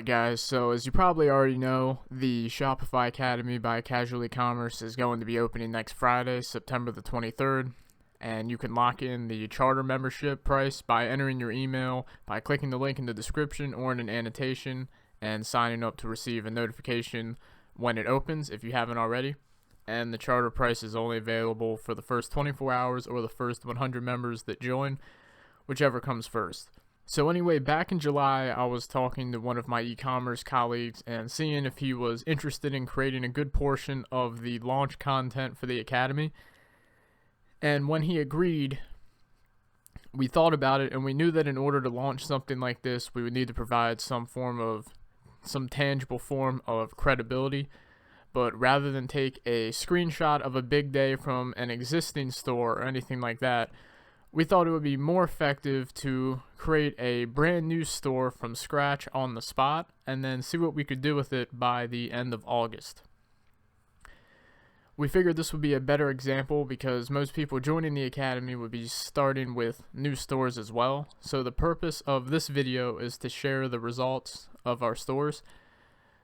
Alright guys, so as you probably already know, the Shopify Academy by Casual Ecommerce is going to be opening next Friday, September the 23rd, and you can lock in the charter membership price by entering your email by clicking the link in the description or in an annotation and signing up to receive a notification when it opens if you haven't already. And the charter price is only available for the first 24 hours or the first 100 members that join, whichever comes first. So anyway, back in July, I was talking to one of my e-commerce colleagues and seeing if he was interested in creating a good portion of the launch content for the Academy. And when he agreed, we thought about it and we knew that in order to launch something like this, we would need to provide some tangible form of credibility. But rather than take a screenshot of a big day from an existing store or anything like that, we thought it would be more effective to create a brand new store from scratch on the spot and then see what we could do with it by the end of August. We figured this would be a better example because most people joining the Academy would be starting with new stores as well. So the purpose of this video is to share the results of our stores.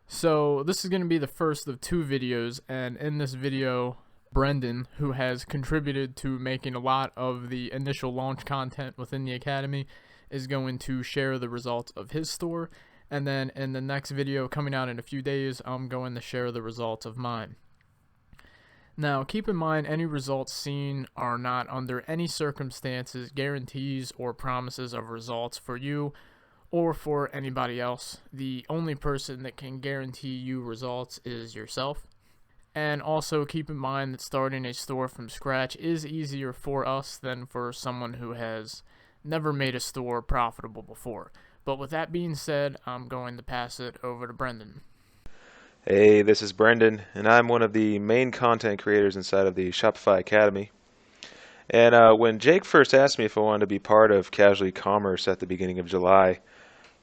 So this is going to be the first of two videos, and in this video, Brendan, who has contributed to making a lot of the initial launch content within the Academy, is going to share the results of his store. And then in the next video coming out in a few days, I'm going to share the results of mine. Now, keep in mind, any results seen are not under any circumstances guarantees or promises of results for you or for anybody else. The only person that can guarantee you results is yourself. And also keep in mind that starting a store from scratch is easier for us than for someone who has never made a store profitable before. But with that being said, I'm going to pass it over to Brendan. Hey, this is Brendan, and I'm one of the main content creators inside of the Shopify Academy. And when Jake first asked me if I wanted to be part of Casual Ecommerce at the beginning of July,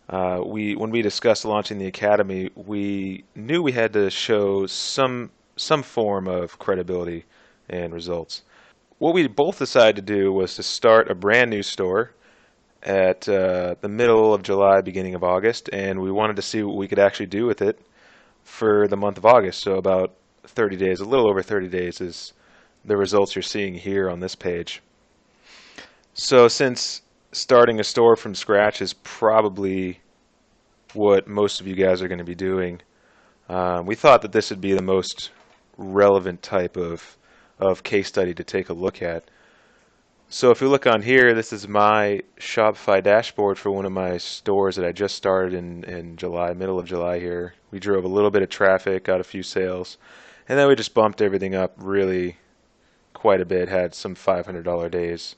when we discussed launching the Academy, we knew we had to show some form of credibility and results. What we both decided to do was to start a brand new store at the middle of July, beginning of August, and we wanted to see what we could actually do with it for the month of August. So about 30 days, a little over 30 days is the results you're seeing here on this page. So since starting a store from scratch is probably what most of you guys are going to be doing, we thought that this would be the most relevant type of case study to take a look at. So if you look on here, this is my Shopify dashboard for one of my stores that I just started in July, middle of July here. We drove a little bit of traffic, got a few sales, and then we just bumped everything up really quite a bit, had some $500 days.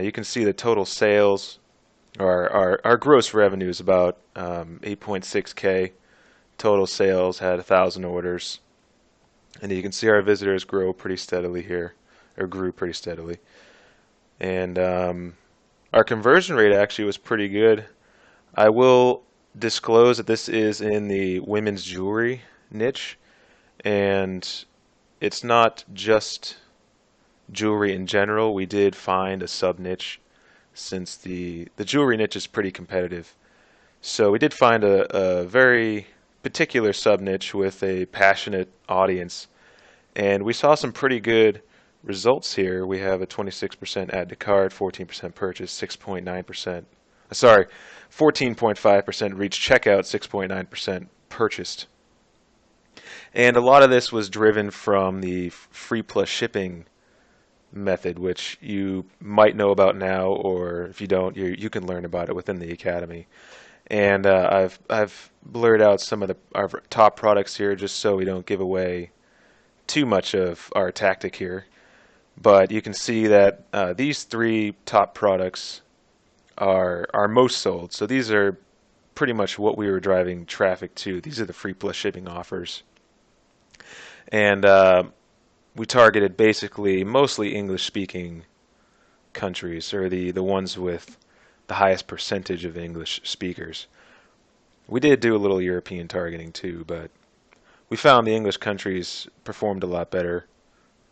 You can see the total sales, our gross revenue is about 8.6K. Total sales had 1,000 orders. And you can see our visitors grow pretty steadily here, or grew pretty steadily. And our conversion rate actually was pretty good. I will disclose that this is in the women's jewelry niche, and it's not just jewelry in general. We did find a sub-niche since the jewelry niche is pretty competitive. So we did find a very particular sub-niche with a passionate audience, and we saw some pretty good results here. We have a 26% add to cart, 14% purchase, 14.5% reach checkout, 6.9% purchased. And a lot of this was driven from the free plus shipping method, which you might know about now, or if you don't, you can learn about it within the Academy. And I've blurred out some of our top products here just so we don't give away too much of our tactic here. But you can see that these three top products are most sold. So these are pretty much what we were driving traffic to. These are the free plus shipping offers. And we targeted basically mostly English-speaking countries, or the ones with the highest percentage of English speakers. We did do a little European targeting too, but we found the English countries performed a lot better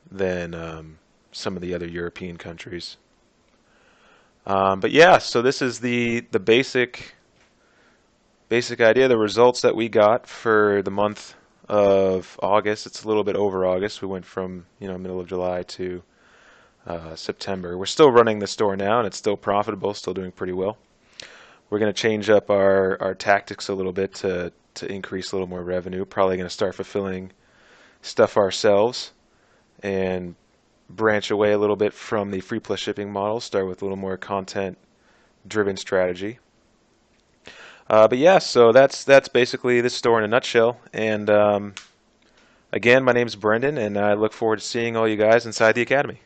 than some of the other European countries. But yeah, so this is the basic basic idea, the results that we got for the month of August, it's a little bit over August. We went from, middle of July to September. We're still running the store now, and it's still profitable, still doing pretty well. We're going to change up our tactics a little bit to increase a little more revenue. Probably going to start fulfilling stuff ourselves and branch away a little bit from the free plus shipping model. Start with a little more content driven strategy. But yeah, so that's basically this store in a nutshell. And again, my name's Brendan, and I look forward to seeing all you guys inside the academy.